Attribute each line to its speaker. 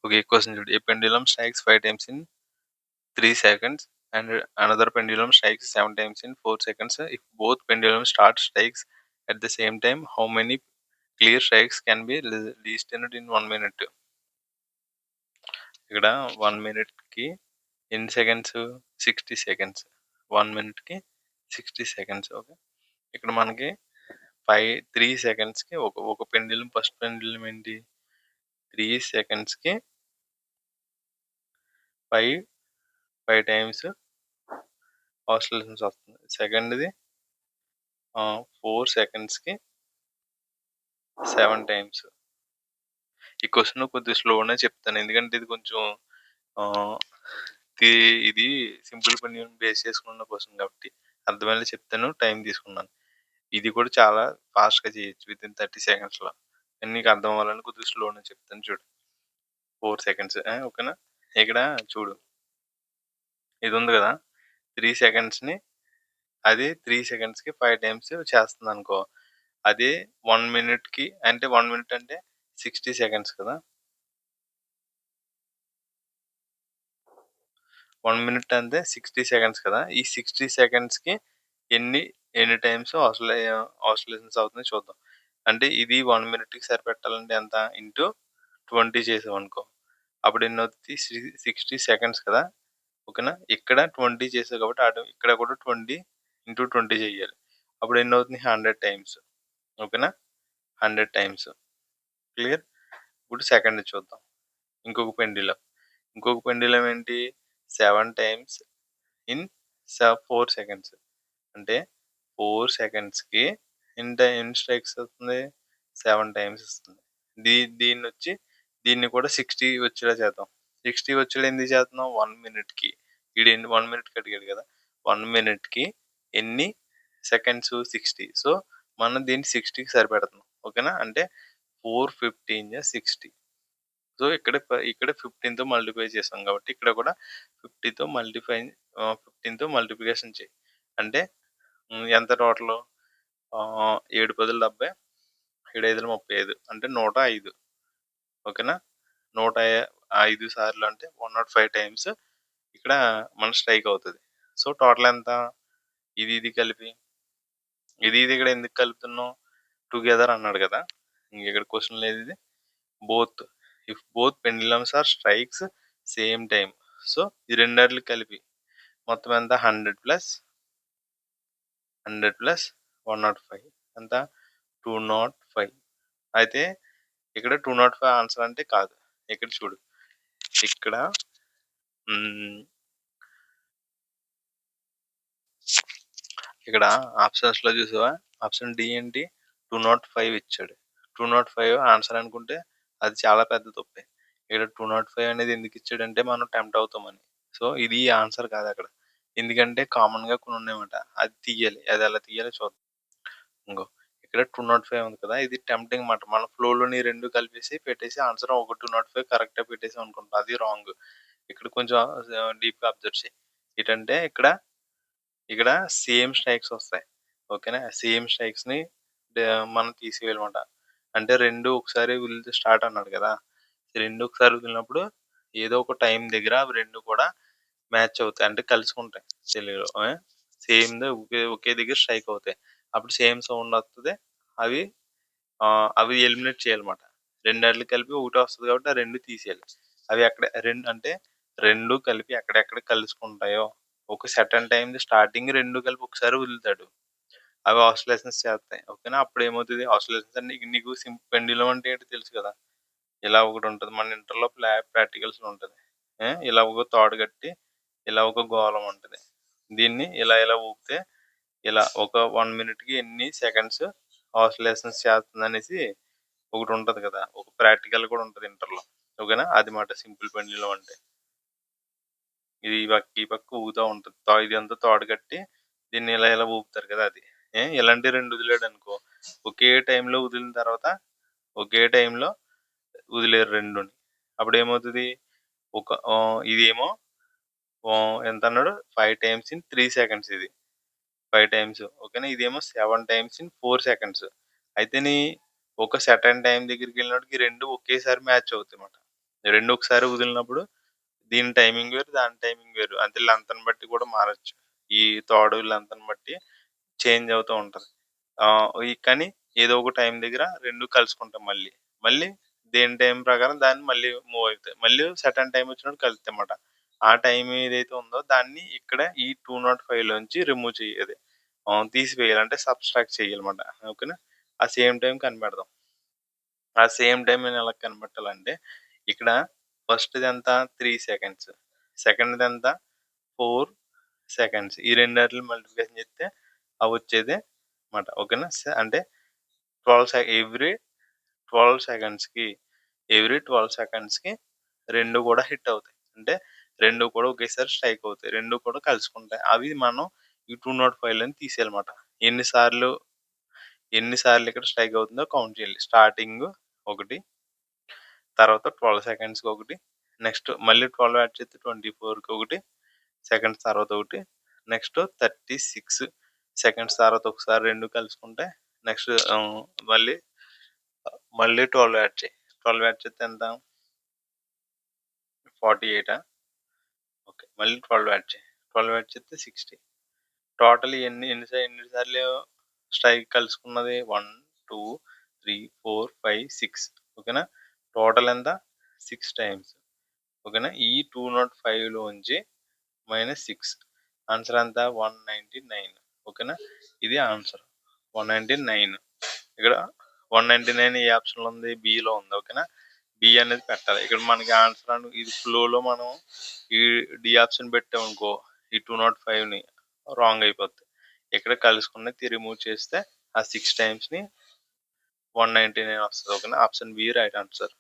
Speaker 1: Okay, question చూడు. A pendulum strikes 5 times in 3 seconds and another pendulum strikes 7 times in 4 seconds. If both pendulum strikes at the same time, how many clear strikes can be listened in 1 minute? ఇక్కడ 1 minute కి ఎన్ని seconds? 60 seconds. 1 minute కి 60 seconds. Okay, ఇక్కడ మనకి 3 seconds కి ఒక pendulum, first pendulum ఏంటి 3 seconds కి 5 టైమ్స్ ఆసిలేషన్స్ వస్తుంది. సెకండ్ది 4 సెకండ్స్ కి 7 టైమ్స్. ఈ క్వశ్చన్ కొద్దిగా స్లోనే చెప్తాను, ఎందుకంటే ఇది కొంచెం ఇది సింపుల్ పని బేస్ చేసుకున్న క్వశ్చన్ కాబట్టి అర్థమయ్యేలా చెప్తాను. టైం తీసుకున్నాను. ఇది కూడా చాలా ఫాస్ట్ గా చేయొచ్చు, విత్ ఇన్ 30 సెకండ్స్ లో. నీకు అర్థం అవ్వాలని కొద్దిగా స్లోనే చెప్తాను చూడు. 4 సెకండ్స్, ఓకేనా? ఇక్కడ చూడు, ఇది ఉంది కదా, 3 సెకండ్స్ ని అది 3 సెకండ్స్ కి 5 టైమ్స్ చేస్తుంది అనుకో. అదే 1 minute కి, అంటే 1 minute అంటే 60 సెకండ్స్ కదా. 1 minute అంటే 60 సెకండ్స్ కదా. ఈ 60 సెకండ్స్ కి ఎన్ని టైమ్స్ ఆసిలేషన్స్ అవుతుంది చూద్దాం. అంటే ఇది 1 minute కి సరిపెట్టాలంటే ఎంత? ఇంటూ 20 చేసాం అనుకో, అప్పుడు ఎన్ని అవుతుంది? 60 సెకండ్స్ కదా, ఓకేనా? ఇక్కడ 20 చేసావు కాబట్టి ఇక్కడ కూడా 20 ఇంటూ 20 చేయాలి. అప్పుడు ఎన్ని అవుతుంది? 100 టైమ్స్, ఓకేనా? 100 టైమ్స్. క్లియర్? ఇప్పుడు సెకండ్ చూద్దాం. ఇంకొక పెండ్యులం ఏంటి? 7 టైమ్స్ ఇన్ 4 సెకండ్స్. అంటే 4 సెకండ్స్ కి ఎన్ని స్ట్రైక్స్ వస్తుంది? 7 టైమ్స్ వస్తుంది. దీన్ని కూడా 60 వచ్చేలా చేద్దాం. 60 వచ్చేలా ఎందుకు చేస్తున్నాం? 1 minute కి. 1 minute కి అడిగాడు కదా. 1 minute కి ఎన్ని సెకండ్స్? 60. సో మనం దీన్ని 60కి సరిపెడుతున్నాం, ఓకేనా? అంటే 4 15 60. సో ఇక్కడ 15తో మల్టిప్లై చేసాం కాబట్టి ఇక్కడ కూడా 15తో మల్టిప్లికేషన్ చేయి. అంటే ఎంత టోటల్? 7 10 70, 7 5 35, అంటే 105, ఓకేనా? 105 సార్లు అంటే 105 టైమ్స్ ఇక్కడ మన స్ట్రైక్ అవుతుంది. సో టోటల్ ఎంత? ఇది కలిపి, ఇది ఇక్కడ ఎందుకు కలుపుతున్నాం? టుగెదర్ అన్నాడు కదా. ఇక్కడ క్వశ్చన్ లేదు ఇది. Both, if both pendulums are strikes same time. So ఈ రెండర్లు కలిపి మొత్తం ఎంత? 100 ప్లస్ 105 ఎంత? 205. అయితే ఇక్కడ 205 ఆన్సర్ అంటే కాదు. ఇక్కడ చూడు, ఇక్కడ ఆప్షన్స్ లో చూసావా? ఆప్షన్ డి ఏంటి? 205 ఇచ్చాడు. 205 ఆన్సర్ అనుకుంటే అది చాలా పెద్ద తప్పే. ఇక్కడ 205 అనేది ఎందుకు ఇచ్చాడంటే మనం టెంప్ట్ అవుతామని. సో ఇది ఆన్సర్ కాదు అక్కడ, ఎందుకంటే కామన్ గా కొన్ని ఉన్నాయన్నమాట, అది తీయాలి. అది ఎలా తీయాలో చూద్దాం. ఇంకో ఇక్కడ 205 ఉంది కదా, ఇది టెంప్టింగ్ మాట. మన ఫ్లోలోని రెండు కలిపేసి పెట్టేసి ఆన్సర్ ఒక 205 కరెక్ట్ గా పెట్టేసి అనుకుంటాం, అది రాంగ్. ఇక్కడ కొంచెం డీప్ గా అబ్జర్వ్ చేయి. ఏంటంటే ఇక్కడ సేమ్ స్ట్రైక్స్ వస్తాయి, ఓకేనా? సేమ్ స్ట్రైక్స్ ని మనం తీసేయాలన్నమాట. అంటే రెండు ఒకసారి వదిలితే స్టార్ట్ అన్నాడు కదా, రెండు ఒకసారి వదిలినప్పుడు ఏదో ఒక టైం దగ్గర అవి రెండు కూడా మ్యాచ్ అవుతాయి, అంటే కలుసుకుంటాయి తెలుగులో. సేమ్ ఒకే దగ్గర స్ట్రైక్ అవుతాయి, అప్పుడు సేమ్ సౌండ్ వస్తుంది. అవి అవి ఎలిమినేట్ చేయాలన్నమాట. రెండేళ్ళు కలిపి ఒకటి వస్తుంది కాబట్టి ఆ రెండు తీసేయాలి. అవి అక్కడ రెండు కలిపి ఎక్కడెక్కడ కలుసుకుంటాయో ఒక సర్టన్ టైం స్టార్టింగ్ రెండు కలిపి ఒకసారి వదులుతాడు, అవి ఆసిలేషన్స్ చేస్తాయి, ఓకేనా? అప్పుడు ఏమవుతుంది? ఆసిలేషన్స్ అంటే నీకు పెండ్యులం అంటే ఏంటో తెలుసు కదా. ఇలా ఒకటి ఉంటుంది మన ఇంటర్లో ప్రాక్టికల్స్ ఉంటుంది. ఇలా ఒక తాడు కట్టి ఇలా ఒక గోళం ఉంటుంది. దీన్ని ఇలా ఊపితే ఇలా ఒక 1 minute కి ఎన్ని సెకండ్స్ ఆసిలేషన్స్ చేస్తుంది అనేసి ఒకటి ఉంటది కదా. ఒక ప్రాక్టికల్ కూడా ఉంటది ఇంటర్లో, ఓకేనా? అది మాట సింపుల్ పెండ్యులం అంటే. ఇది ఈ పక్క ఊగుతూ ఉంటుంది. ఇదంతా తాడు కట్టి దీన్ని ఇలా ఊపుతారు కదా, అది. ఇలాంటి రెండు వదిలేడు అనుకో, ఒకే టైంలో వదిలిన తర్వాత ఒకే టైంలో వదిలేరు రెండుని. అప్పుడు ఏమవుతుంది? ఇదేమో ఎంత అన్నాడు? 5 టైమ్స్ ఇన్ 3 సెకండ్స్. ఇది 5 టైమ్స్, ఓకేనా? ఇదేమో 7 టైమ్స్ ఇన్ 4 సెకండ్స్. అయితే ఒక సర్టన్ టైం దగ్గరికి వెళ్ళినప్పటికి రెండు ఒకేసారి మ్యాచ్ అవుతాయి అన్నమాట. రెండు ఒకసారి వదిలినప్పుడు దీని టైమింగ్ వేరు, దాని టైమింగ్ వేరు. అంటే లెంగ్త్‌ని బట్టి కూడా మారొచ్చు. ఈ తాడు లెంగ్త్‌ని బట్టి చేంజ్ అవుతూ ఉంటది. కానీ ఏదో ఒక టైం దగ్గర 2 కలుసుకుంటాం మళ్ళీ. మళ్ళీ దేని టైం ప్రకారం దాన్ని మళ్ళీ మూవ్ అయితాయి. మళ్ళీ సెర్టైన్ టైమ్ వచ్చినప్పుడు కలుస్తాయన్నమాట. ఆ టైం ఏదైతే ఉందో దాన్ని ఇక్కడ ఈ 205 లోంచి రిమూవ్ చేయాలి. తీసివేయాలి. అంటే సబ్‌స్ట్రాక్ట్ చేయాలన్నమాట. ఓకేనా? ఆ సేమ్ టైమ్ కనిపెడదాం. ఆ సేమ్ టైమ్ నేను ఎలా కనిపెట్టాలంటే ఇక్కడ ఫస్ట్‌దెంత 3 సెకండ్స్. సెకండ్‌దెంత 4 సెకండ్స్. ఈ రెండాటిలిని మల్టిప్లికేషన్ చేస్తే అవొచ్చేదే మాట. ఓకేనా? అంటే 12 సెకండ్స్‌కి ఎవ్రీ 12 సెకండ్స్‌కి 2 కూడా హిట్ అవుతాయి. అంటే 2 కూడా ఒకేసారి స్ట్రైక్ అవుతాయి. 2 కూడా కలుసుకుంటాయి. అవి మనం ఈ 205లోని తీసేయాలన్నమాట. ఎన్ని సార్లు ఎన్ని సార్లు ఇక్కడ స్ట్రైక్ అవుతుందో కౌంట్ చేయాలి. స్టార్టింగ్ 1, తర్వాత 12 సెకండ్స్‌కి ఒకటి, నెక్స్ట్ మళ్ళీ 12 యాడ్ చేస్తే 24కి ఒకటి, సెకండ్స్ తర్వాత ఒకటి, నెక్స్ట్ 36 సెకండ్స్ తర్వాత ఒకసారి 2 కలుసుకుంటే నెక్స్ట్ మళ్ళీ మళ్ళీ 12 యాడ్ చేయి. 12 యాడ్ చేస్తే ఎంత? 48 ఓకే. మళ్ళీ 12 యాడ్ చేయి. 12 యాడ్ చేస్తే 60. టోటల్ ఎన్ని సార్లు స్ట్రైక్ కలుసుకున్నది? 1, 2, 3, 4, 5, 6 ఓకేనా? టోటల్ ఎంత? 6 టైమ్స్. ఓకేనా? ఈ 205 లోంచి -6 ఆన్సర్ ఎంత? 199 ఓకేనా? ఇది ఆన్సర్. 199 ఇక్కడ 199 ఏ ఆప్షన్‌లో ఉంది? బిలో ఉంది. ఓకేనా? బి అనేది పెట్టాలి. ఇక్కడ మనకి ఆన్సర్ ఇది ఫ్లోలో మనం ఈ డి ఆప్షన్ పెట్టామనుకో ఈ 205ని రాంగ్ అయిపోద్ది. ఇక్కడ కలుసుకున్నది రిమూవ్ చేస్తే ఆ 6 టైమ్స్‌ని 199 వస్తది. ఓకేనా? Option B right answer.